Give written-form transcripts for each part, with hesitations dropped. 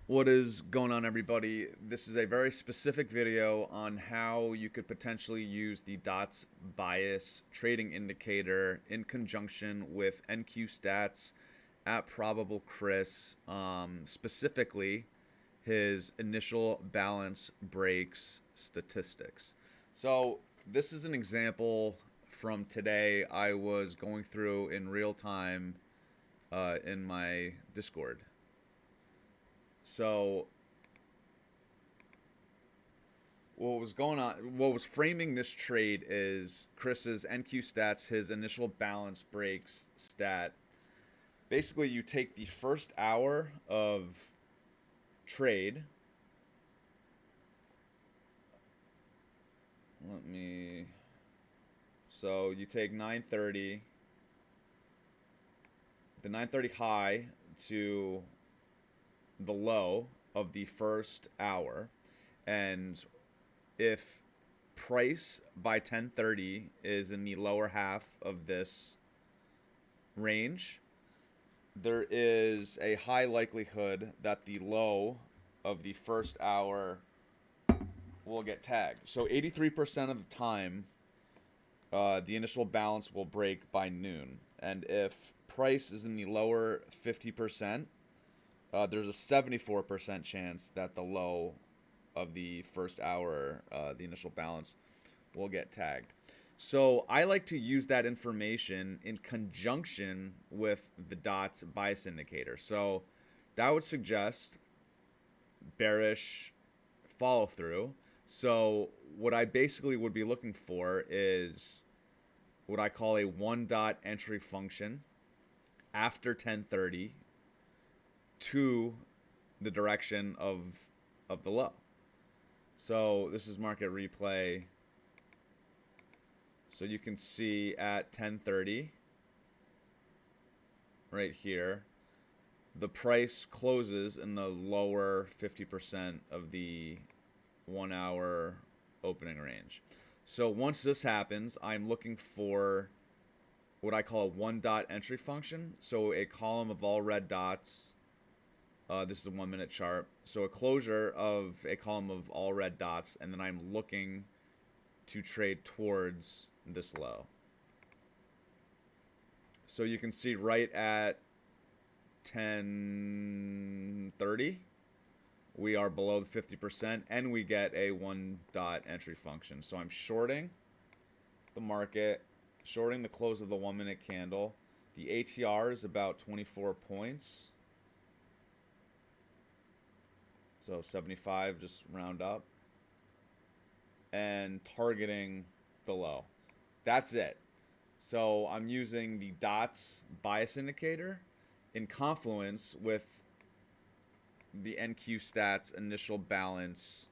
What is going on, everybody? This is a very specific video on how you could potentially use the dots bias trading indicator in conjunction with NQ stats at probable Chris, specifically his initial balance breaks statistics. So this is an example from today. I was going through in real time in my Discord. So what was framing this trade is Chris's NQ stats, his initial balance breaks stat. Basically, you take the first hour of trade. Let me. So you take 930, the 930 high to the low of the first hour, and if price by 1030 is in the lower half of this range, there is a high likelihood that the low of the first hour will get tagged. So 83% of the time, the initial balance will break by noon. And if price is in the lower 50%, there's a 74% chance that the low of the first hour, the initial balance, will get tagged. So I like to use that information in conjunction with the dots bias indicator. So that would suggest bearish follow through. So what I basically would be looking for is what I call a one dot entry function after 1030 to the direction of the low. So this is market replay. So you can see at 1030 right here, the price closes in the lower 50% of the 1 hour opening range. So once this happens, I'm looking for what I call a one dot entry function. So a column of all red dots. This is a 1 minute chart. So a closure of a column of all red dots, and then I'm looking to trade towards this low. So you can see right at 1030, we are below the 50%, and we get a one dot entry function. So I'm shorting the market, shorting the close of the 1 minute candle. The ATR is about 24 points. So 75, just round up. And targeting the low. That's it. So I'm using the dots bias indicator in confluence with the NQ stats initial balance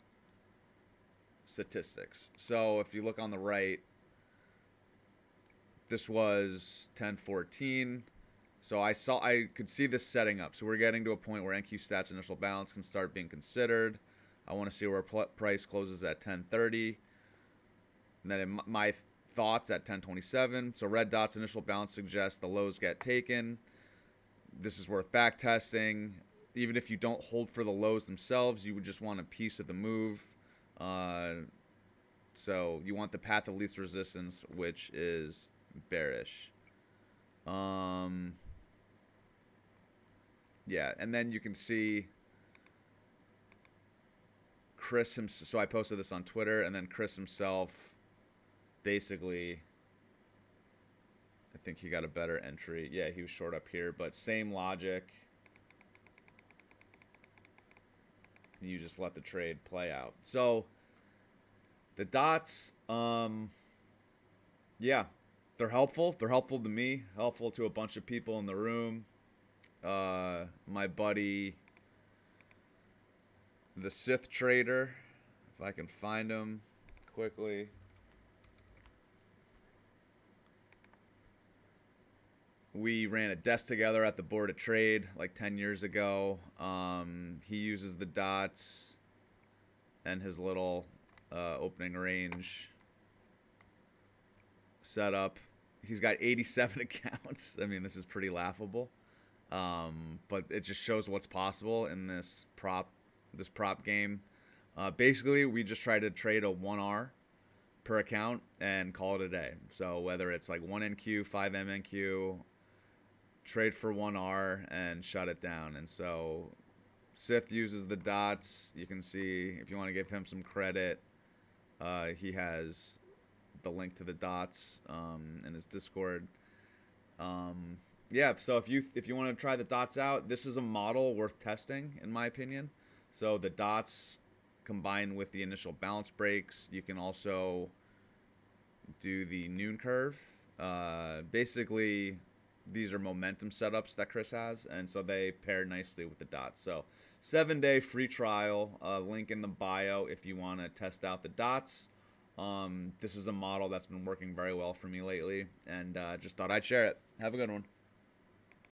statistics. So if you look on the right, this was 1014. So I could see this setting up. So we're getting to a point where NQ stats initial balance can start being considered. I want to see where price closes at 1030. And then in my thoughts at 1027. So red dots initial balance suggests the lows get taken. This is worth back testing. Even if you don't hold for the lows themselves, you would just want a piece of the move. So you want the path of least resistance, which is bearish. Yeah, and then you can see Chris himself. So I posted this on Twitter, and then Chris himself basically, I think he got a better entry. Yeah, he was short up here, but same logic. You just let the trade play out. So the dots, yeah, they're helpful. They're helpful to me, helpful to a bunch of people in the room. My buddy, the Sith Trader, if I can find him quickly. We ran a desk together at the Board of Trade like 10 years ago. He uses the dots and his little opening range setup. He's got 87 accounts. I mean, this is pretty laughable. But it just shows what's possible in this prop game. Basically, we just try to trade a 1R per account and call it a day. So whether it's like 1NQ, 5MNQ, trade for 1R and shut it down. And so Sith uses the dots. You can see if you want to give him some credit, he has the link to the dots in his Discord. Yeah, so if you want to try the dots out, this is a model worth testing, in my opinion. So the dots combined with the initial balance breaks, you can also do the noon curve. Basically, these are momentum setups that Chris has, and so they pair nicely with the dots. So 7-day free trial, link in the bio if you want to test out the dots. This is a model that's been working very well for me lately, and just thought I'd share it. Have a good one.